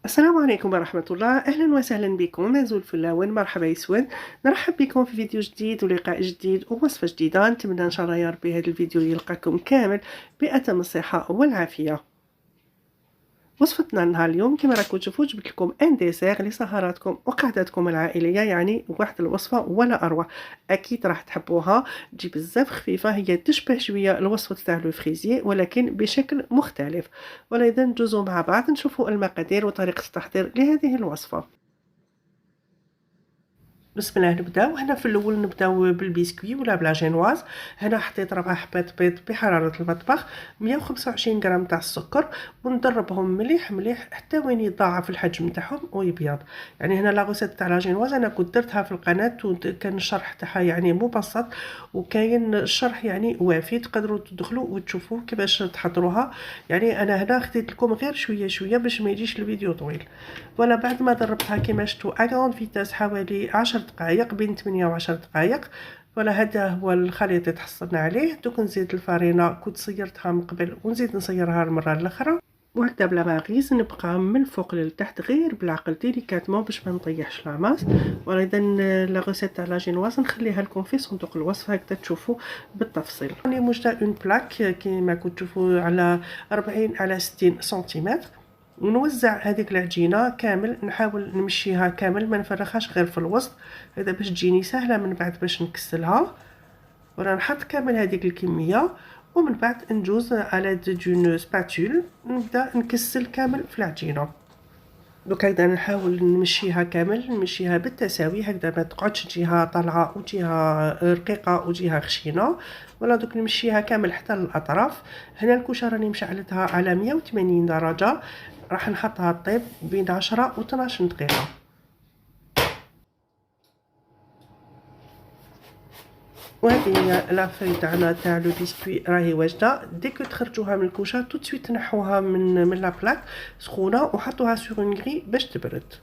السلام عليكم ورحمة الله. أهلا وسهلا بكم زول فلاون. مرحبا يسود. نرحب بكم في فيديو جديد ولقاء جديد ووصفة جديدة. نتمنى إن شاء الله يا ربي هذا الفيديو يلقاكم كامل بأتم الصحة والعافية. وصفتنا نهار اليوم كما راكم تشوفوا جبت لكم ان ديسير لسهراتكم وقعداتكم العائليه، يعني واحد الوصفه ولا اروع. اكيد راح تحبوها، تجي بزاف خفيفه، هي تشبه شويه الوصفه تاع لو فريزي ولكن بشكل مختلف. ولذا ندوزو مع بعض نشوفوا المقادير وطريقه التحضير لهذه الوصفه. بسم الله نبداو. هنا في الاول نبداو بالبسكوي ولا بلا جينواز. هنا حطيت 4 حبات بيض بحراره المطبخ، 125 غرام تاع السكر، ونضربهم مليح مليح حتى وين يضاعف الحجم تاعهم ويبيض. يعني هنا لا غوسيت تاع لا جينواز انا كنت درتها في القناه وكان الشرح تاعها يعني مبسط، وكاين الشرح يعني وافي، تقدروا تدخلوا وتشوفوا كيفاش تحضروها. يعني انا هنا خديت لكم غير شويه شويه باش ما يجيش الفيديو طويل. ولا بعد ما ضربتها كيما شفتوا اغون فيتاس حوالي 10 دقائق، بين 8 و10 دقائق. ولا هذا هو الخليط اللي تحصلنا عليه. دوك نزيد الفرينه، كنت صيرتها من قبل ونزيد نصيرها المره الاخرى، وهكذا بلا ماغيز نبقى من الفوق للتحت غير بالعقل ديليكاتمون باش ما نطيحش لاص. واذا لا غوسيت تاع لا جينواز نخليها لكم في صندوق الوصف هكذا تشوفوا بالتفصيل. راني موجده اون بلاك كيما كنت تشوفوا على 40 على 60 سنتيمتر، ونوزع هذيك العجينه كامل، نحاول نمشيها كامل ما نفرخهاش غير في الوسط، هذا باش تجيني سهله من بعد باش نكسلها. ورانا نحط كامل هذيك الكميه، ومن بعد نجوز على دون سباتول نبدا نكسل كامل في العجينه. دوك هكذا نحاول نمشيها كامل، نمشيها بالتساوي هكذا، ما تقعدش جهه طالعه وجهه رقيقه وجهه خشينه. ولا دوك نمشيها كامل حتى للاطراف. هنا الكوشه راني مشعلتها على 180 درجه، راح نحطها طيب بين 10 و 12 دقيقه. وهذه هي لافاي تاعنا تاع لو بسكوي راهي واجده. ديك تخرجوها من الكوشه تو سويت تنحوها من لا بلاك سخونه وحطوها سور اون غري باش تبرد.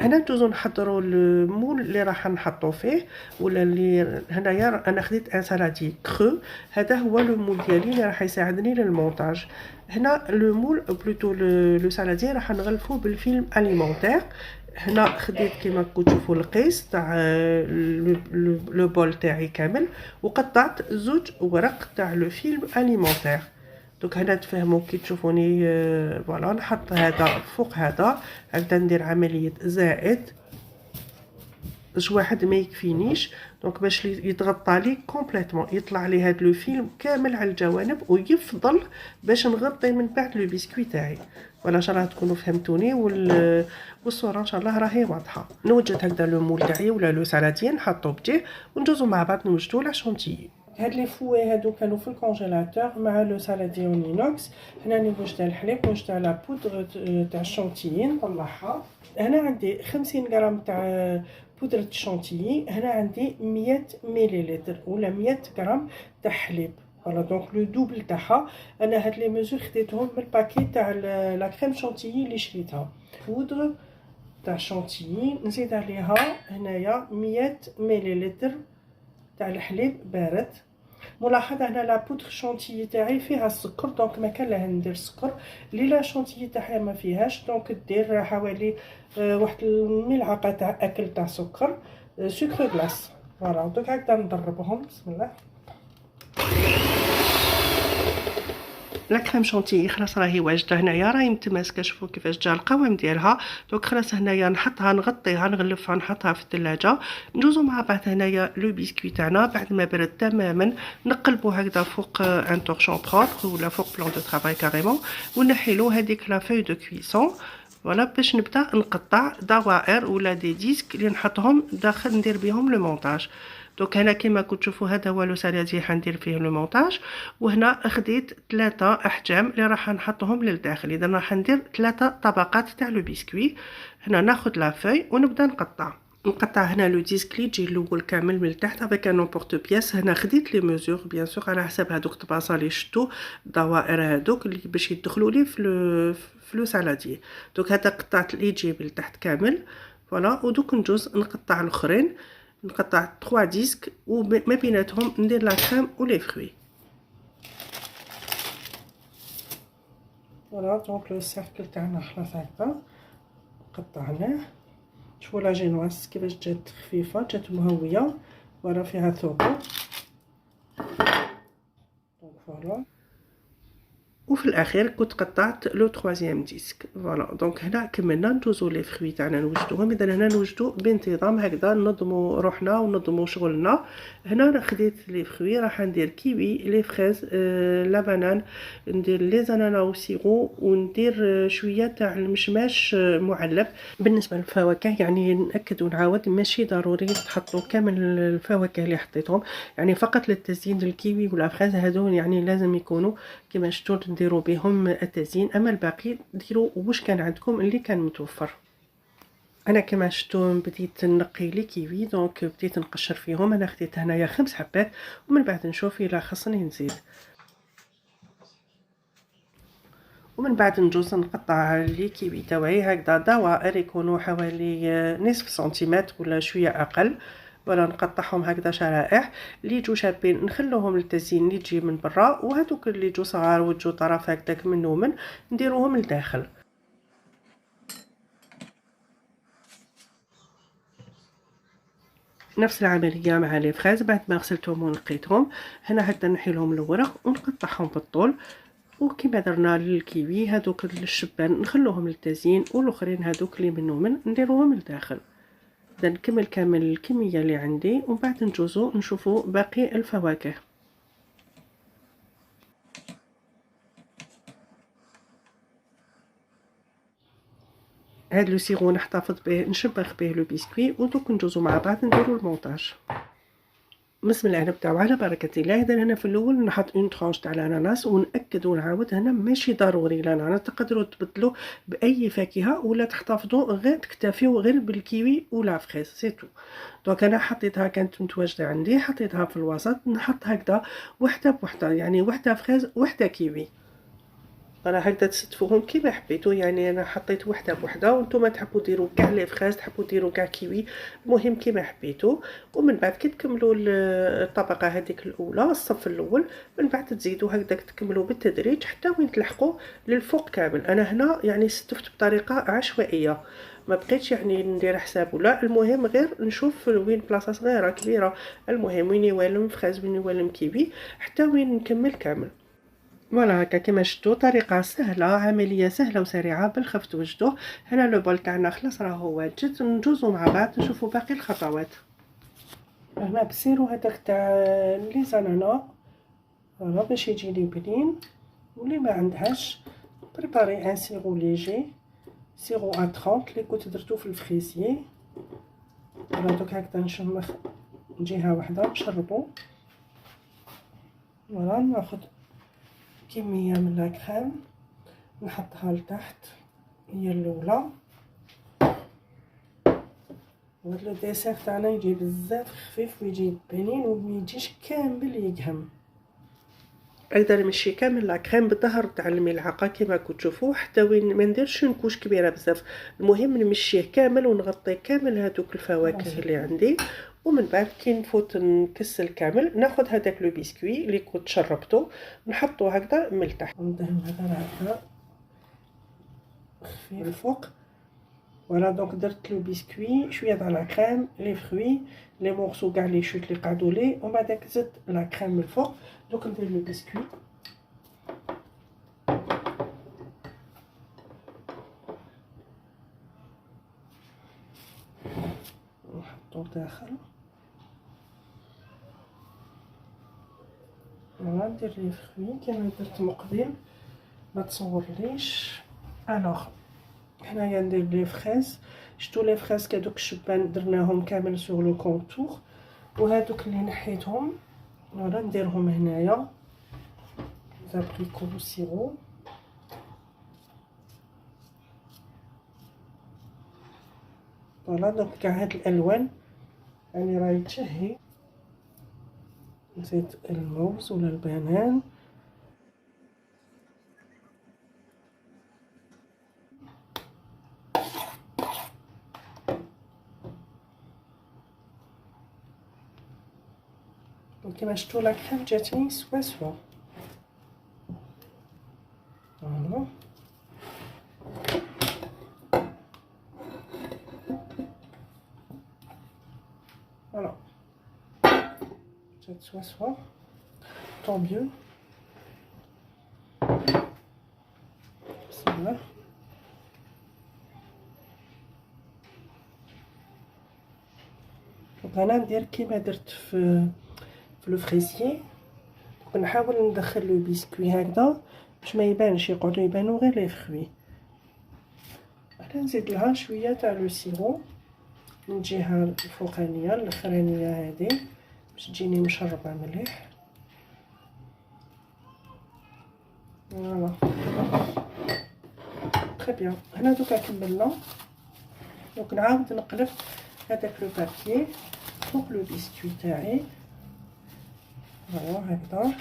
هنا ندوزو نحضروا المول اللي راح نحطو فيه، ولا اللي هنايا انا خديت ان سالادي كرو. هذا هو لو مول ديالي اللي راح يساعدني للمونتاج. هنا لو مول بلوتو لو سالادي راح نغلفوه بالفيلم اليمونتير. هنا خديت كيما تشوفوا القيس تاع لو بول تاعي كامل، وقطعت زوج ورق تاع لو فيلم اليمونتير. دوك هنا تفهموا كي تشوفوني فوالا نحط هذا فوق هذا، هكذا ندير عمليه زائد باش واحد ما يكفينيش. دونك باش يتغطى لي كومبليتوم، يطلع لي هذا لو فيلم كامل على الجوانب، ويفضل باش نغطي من بعد لو بسكوي تاعي. ولا ان شاء الله تكونوا فهمتوني، والصوره ان شاء الله راهي واضحه. نوجد هكذا لو مول تاعي ولا لو سالادين نحطو بديه، ونجوزو مع بعض نوجدو لا شونتيي. هاد لي فوي هادو كانوا في الكونجيلاتور مع لو سالاديون اينوكس. هنا نوجد الحليب، نوجد لا بودر تاع الشونتيي نطلعها. هنا عندي 50 غرام تاع بودرة الشونتيي. هنا عندي 100 مليلتر ولا 100 غرام تاع حليب. فوالا دونك لو دوبل تاعها. انا هاد لي ميزور خديتهم من الباكي تاع لا كريم شونتيي اللي شريتها. بودر تاع شونتيي نزيد عليها هنايا 100 مليلتر تاع الحليب بارد. ملاحظه هنا لا بودر شونتيي تاعي فيها السكر، دونك ما كان لها ندير السكر. اللي لا شونتيي تاعها ما فيهاش، دونك دير حوالي واحد الملعقه تاع اكل تاع سكر، سكر غلاس. فوالا دونك هكذا نضربهم. بسم الله. لا كريم شونتيي خلاص راهي واجده. هنايا راهي متماسكه، شوفوا كيفاش جا القوام ديالها. دونك خلاص هنايا نحطها نغطيها نغلفها نحطها في الثلاجه. ندوزو مع بعض هنايا لو بسكوي تاعنا بعد ما برد تماما، نقلبو هكذا فوق ان طورشون بروبر ولا فوق بلون دو طرافاي كاريمون، ونحيلو هذيك لا فوي دو كويسون. فوالا باش نبدا نقطع دوائر ولا دي ديسك اللي نحطهم داخل ندير بهم لو مونتاج. دونك هنا كما كنتو تشوفوا هذا هو لو سالادي حندير فيه لو مونتاج. وهنا خديت 3 احجام اللي راح نحطهم للداخل. اذا راح ندير 3 طبقات تاع لو بسكوي. هنا ناخذ لا فاي ونبدا نقطع هنا لو ديسك اللي يجي الاول كامل من التحت افيك ان بورت بياس. هنا خديت لي ميزور بيان سور على حسب هذوك الطباصه اللي شفتو، الدوائر هذوك اللي باش يدخلوا لي في لو سالادي. دونك هذا قطعت اللي يجي من التحت كامل. فوالا ودوك نجوز نقطع الاخرين، نقطع 3 ديسك وما بيناتهم ندير لا كريم ولي فروي. فوالا دونك لو سيركل تاعنا خلاص هكذا قطعناه. شوفوا لا جينواس كيفاش جات خفيفه، جات مهويه، فوالا فيها ثقب. دونك فوالا، وفي الاخير كنت قطعت لو تروازيام ديسك. فوالا دونك هنا كملنا ندوزو لي فروي تاعنا نوجدوهم. اذا هنا نوجدو بانتظام هكذا، ننظموا روحنا وننظموا شغلنا. هنا خديت لي فروي، راح ندير كيوي، لي فريز، لا بانان، ندير لي زانانا وسيغو، وندير شويه تاع المشماش معلب. بالنسبه للفواكه يعني ناكد ونعاود ماشي ضروري تحطوا كامل الفواكه اللي حطيتهم، يعني فقط للتزيين الكيوي ولا فريز هادو يعني لازم يكونوا كما شفتوا نديروا بهم التزيين. اما الباقي ديروا واش كان عندكم اللي كان متوفر. انا كما شفتوا بديت نقي لي كيوي، دونك بديت نقشر فيهم. انا خديت هنايا 5 حبات، ومن بعد نشوف الا خصني نزيد. ومن بعد نجوز نقطع لي كيوي تاوعي هكذا دوائر، يكونوا حوالي نصف سنتيمتر ولا شويه اقل، ولا نقطعهم هكذا شرائح اللي يجوا شابين نخلوهم للتزيين اللي تجي من برا، وهذوك اللي يجوا صغار ويجوا طرف هكذاك من ومن نديروهم لداخل. نفس العمليه مع لي فريز، بعد ما غسلتهم ونقيتهم هنا هكذا نحيلهم الورق ونقطعهم بالطول. وكما درنا للكيوي هذوك الشبان نخلوهم للتزيين، والاخرين هذوك اللي من ومن نديروهم لداخل. اذا نكمل كامل الكميه اللي عندي، ومن بعد نجوزو نشوفوا باقي الفواكه. هاد لو سيرو نحتفظ به نشبخ به لو بسكوي، ودوك نجوزو مع بعض نديرو المونتاج. بسم الله نبداو على بركه الله. اذا هنا في الاول نحط اون ترونش تاع الاناناس، ونأكد ونعاود هنا ماشي ضروري الاناناس، تقدروا تبدلوا باي فاكهه ولا تحتفظوا غير تكتفيو غير بالكيوي ولا فريز سي تو. دونك انا حطيتها كانت متواجده عندي، حطيتها في الوسط. نحط هكذا وحده بوحده، يعني وحده فريز وحده كيوي. انا هكذا تستفوهم كيما حبيتو، يعني انا حطيت وحده بوحده، وانتم تحبوا ديروا كاع لي فريز، تحبوا ديروا كاع كيوي، المهم كيما حبيتو. ومن بعد كي تكملوا الطبقه هذيك الاولى، الصف الاول، من بعد تزيدوا هكذاك تكملوا بالتدريج حتى وين تلحقوا للفوق كامل. انا هنا يعني استفت بطريقه عشوائيه، ما بقيتش يعني ندير حساب ولا، المهم غير نشوف وين بلاصه صغيره كبيره، المهم وين يوالم فريز وين يوالم كيوي حتى وين نكمل كامل. فوالا هكا كما شفتوا طريقه سهله، عمليه سهله وسريعه بالخف توجدوه. هنا لو بول تاعنا خلاص راهو واجد، نجوزو مع بعض نشوفوا باقي الخطوات. هنا بسيرو هذاك تاع لي زانانا، فوالا باش يجي لي بنين. واللي ما عندهاش بريباري ان سيرو ليجي، سيرو ا 30 اللي كنت درتو في الفريسيي. فوالا دوك هكذا نشمخ جهه واحده نشربو. فوالا ناخذ كميه من لاكريم نحطها لتحت، هي الاولى. وهاد لو ديسير تاعنا يجي بزاف خفيف ويجي بنين وميجيش كامل يقهم. اقدر نمشي كامل لا كريم بالظهر تاع الملعقه كما كنتوا تشوفوا، حتى وين ما نديرش نكوش كبيره بزاف، المهم نمشيه كامل ونغطي كامل هذوك الفواكه اللي عندي. ومن بعد كي نفوت نكسل كامل ناخذ هذاك لو بسكوي اللي كنت شربته نحطو هكذا من التحت، ندهن هذا هكذا خفيف الفوق. فوالا دونك درت لو بسكوي شويه تاع لا كريم، لي فروي، لي مورسو كاع لي شوت لي قعدوا لي، ومن بعد زدت لا كريم من الفوق. دوك ندير لو بسكوي نحطو داخل. فوالا ندير لي فروي كما درت مقبل، ما تصورليش. الوغ هنايا ندير لي فريز، شتو لي فريز كادوك الشبان درناهم كامل سور لو كونتور، وهادوك اللي نحيتهم فوالا نديرهم هنايا زابريكو سيرو. فوالا دونك كاع هاد الالوان يعني راهي تشهي. نزيد الموز ولا البنان، كما شفتوا لا كريم جاتني سوا سوا. فوالا فوالا جات سوا طون بيو. بسم الله. دونك انا ندير كيما درت في لو فريسيي، نحاول ندخل لو بيسكوي هكذا باش ما يبانش، يقعدوا يبانوا غير لي فروي. انا نزيد لها شويه تاع لو سيرو من الجهه الفوقانيه الاخرانيه هذه باش تجيني مشربه مليح. فوالا تري بيان. هنا دوكا كملنا. دونك نعاود نقلب هذاك لو بابيي فوق لو بيسكوي تاعي. فوالا هكذا.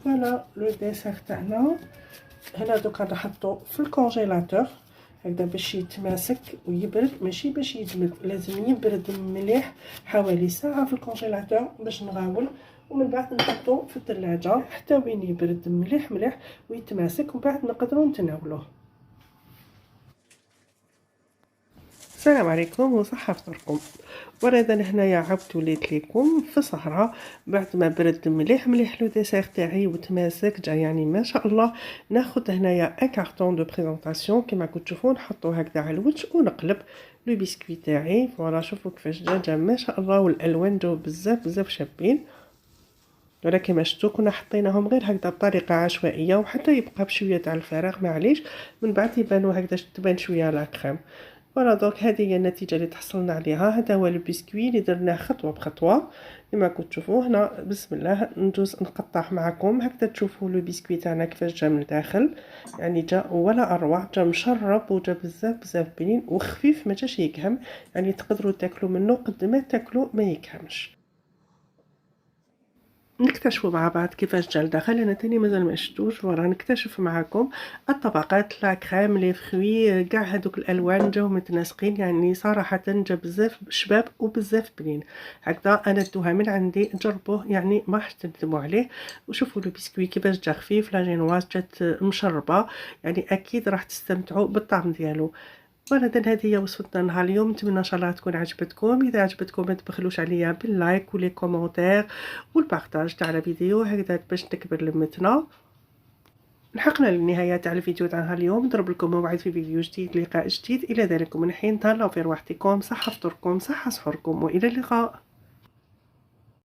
فوالا لو ديسير تاعنا. هنا دوكا نحطو في الكونجيلاتور هكذا باش يتماسك ويبرد، ماشي باش يجمد، لازم يبرد مليح حوالي ساعه في الكونجيلاتور باش نغاول، ومن بعد نحطو في الثلاجه حتى وين يبرد مليح مليح ويتماسك، ومن بعد نقدروا نتناولوه. السلام عليكم وصحة فطوركم. وردا هنايا عاودت وليت لكم في سهرة بعد ما برد مليح مليح لو ديسير تاعي وتماسك جا، يعني ما شاء الله. ناخذ هنايا ان كارطون دو بريزونطاسيون كما كنتو تشوفوا، نحطو هكذا على الوجه ونقلب لو بسكوي تاعي. فوالا شوفوا كيفاش جا ما شاء الله، والالوان جاو بزاف بزاف شابين. ولكن كما شفتوا كنا حطيناهم غير هكذا بطريقه عشوائيه، وحتى يبقى بشويه تاع الفراغ معليش، من بعد يبانوا هكذا تبان شويه لا كريم. فوالا دونك هذه هي النتيجه اللي تحصلنا عليها. هذا هو البسكوي اللي درناه خطوه بخطوه كما كنتوا تشوفوا هنا. بسم الله ندوز نقطع معكم هكذا تشوفوا لو بسكوي تاعنا كيفاش جا من الداخل، يعني جا ولا اروع، جا مشرب وجا بزاف بزاف بنين وخفيف، ما جاش يكهم، يعني تقدروا تاكلوا منه قد ما تاكلوا ما يكهمش. نكتشفوا مع بعض كيفاش جا لداخل. انا تاني مازال ما شفتوش، ورا نكتشف معكم الطبقات، لا كريم لي فروي كاع هذوك الالوان جاو متناسقين، يعني صراحه جا بزاف شباب وبزاف بنين. هكذا انا دوها من عندي، جربوه يعني ما راح تندموا عليه. وشوفوا لو بسكوي كيفاش جا خفيف، لا جينواز جات مشربه، يعني اكيد راح تستمتعوا بالطعم ديالو. ولكن هذه هي وصفتنا نهار اليوم. نتمنى ان شاء الله تكون عجبتكم. اذا عجبتكم ما تبخلوش عليا باللايك ولي كومونتير والبارطاج تاع الفيديو هكذا باش تكبر لمتنا. لحقنا للنهايه تاع الفيديو تاع نهار اليوم. نضرب لكم موعد في فيديو جديد، لقاء جديد. الى ذلك من حين تهلاو في روحتكم، صحه فطوركم، صحه سحوركم، والى اللقاء.